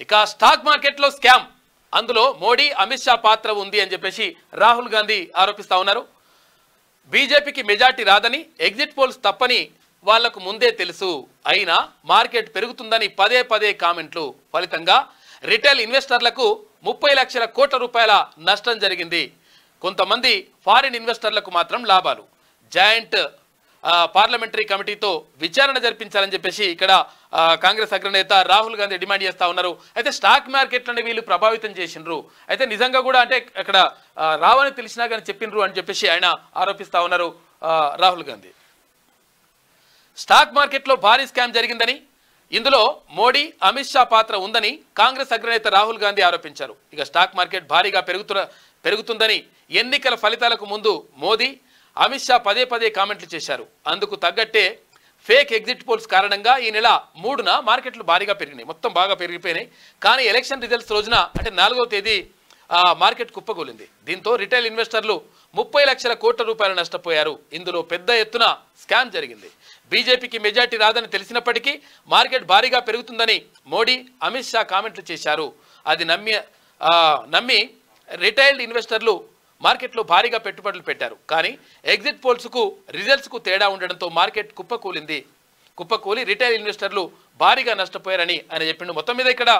ఇక స్టాక్ మార్కెట్లో స్కామ్, అందులో మోడీ అమిత్ షా పాత్ర ఉంది అని చెప్పేసి రాహుల్ గాంధీ ఆరోపిస్తా ఉన్నారు. బీజేపీకి మెజార్టీ రాదని, ఎగ్జిట్ పోల్స్ తప్పని వాళ్లకు ముందే తెలుసు, అయినా మార్కెట్ పెరుగుతుందని పదే పదే కామెంట్లు. ఫలితంగా రిటైల్ ఇన్వెస్టర్లకు 30 లక్షల కోట్ల రూపాయల నష్టం జరిగింది. కొంతమంది ఫారిన్ ఇన్వెస్టర్లకు మాత్రం లాభాలు. జాయింట్ పార్లమెంటరీ కమిటీతో విచారణ జరిపించాలని చెప్పేసి ఇక్కడ కాంగ్రెస్ అగ్రనేత రాహుల్ గాంధీ డిమాండ్ చేస్తా ఉన్నారు. అయితే స్టాక్ మార్కెట్లను వీళ్ళు ప్రభావితం చేసిండ్రు, అయితే నిజంగా కూడా అంటే అక్కడ రావని తెలిసినా కానీ చెప్పిండ్రు అని చెప్పేసి ఆయన ఆరోపిస్తా ఉన్నారు రాహుల్ గాంధీ. స్టాక్ మార్కెట్లో భారీ స్కామ్ జరిగిందని, ఇందులో మోడీ అమిత్ షా పాత్ర ఉందని కాంగ్రెస్ అగ్రనేత రాహుల్ గాంధీ ఆరోపించారు. ఇక స్టాక్ మార్కెట్ భారీగా పెరుగుతుందని ఎన్నికల ఫలితాలకు ముందు మోదీ అమిత్ షా పదే పదే కామెంట్లు చేశారు. అందుకు తగ్గట్టే ఫేక్ ఎగ్జిట్ పోల్స్ కారణంగా ఈ నెల 3న మార్కెట్లు భారీగా పెరిగినాయి, మొత్తం బాగా పెరిగిపోయినాయి. కానీ ఎలక్షన్ రిజల్ట్స్ రోజున అంటే 4వ తేదీ మార్కెట్ కుప్పకూలింది. దీంతో రిటైల్ ఇన్వెస్టర్లు 30 లక్షల కోట్ల రూపాయలు నష్టపోయారు. ఇందులో పెద్ద ఎత్తున స్కామ్ జరిగింది. బీజేపీకి మెజార్టీ రాదని తెలిసినప్పటికీ మార్కెట్ భారీగా పెరుగుతుందని మోడీ అమిత్ షా కామెంట్లు చేశారు. అది నమ్మి రిటైల్ ఇన్వెస్టర్లు మార్కెట్లో భారీగా పెట్టుబడులు పెట్టారు. కానీ ఎగ్జిట్ పోల్స్కు రిజల్ట్స్కు తేడా ఉండడంతో మార్కెట్ కుప్పకూలి రిటైల్ ఇన్వెస్టర్లు భారీగా నష్టపోయారని ఆయన చెప్పిండు. మొత్తం మీద ఇక్కడ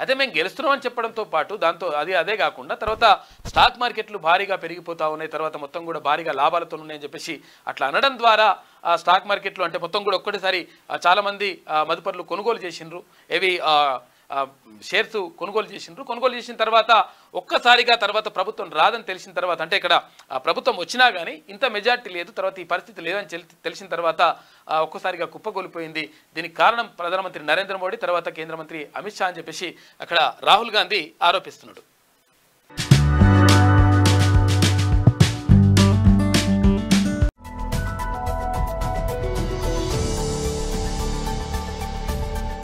అదే మేము గెలుస్తున్నామని చెప్పడంతో పాటు దాంతో అదే కాకుండా తర్వాత స్టాక్ మార్కెట్లు భారీగా పెరిగిపోతా ఉన్నాయి, తర్వాత మొత్తం కూడా భారీగా లాభాలతో ఉన్నాయని చెప్పేసి అట్లా అనడం ద్వారా స్టాక్ మార్కెట్లు అంటే మొత్తం కూడా ఒక్కటిసారి చాలామంది మదుపర్లు కొనుగోలు చేసిండ్రు. ఏవి షేర్స్ కొనుగోలు చేసిన తర్వాత ఒక్కసారిగా తర్వాత ప్రభుత్వం రాదని తెలిసిన తర్వాత అంటే ఇక్కడ ప్రభుత్వం వచ్చినా కానీ ఇంత మెజార్టీ లేదు, తర్వాత ఈ పరిస్థితి లేదని తెలిసిన తర్వాత ఒక్కసారిగా కుప్పకూలిపోయింది. దీనికి కారణం ప్రధానమంత్రి నరేంద్ర మోడీ, తర్వాత కేంద్ర మంత్రి అమిత్ షా అని చెప్పేసి అక్కడ రాహుల్ గాంధీ ఆరోపిస్తున్నాడు.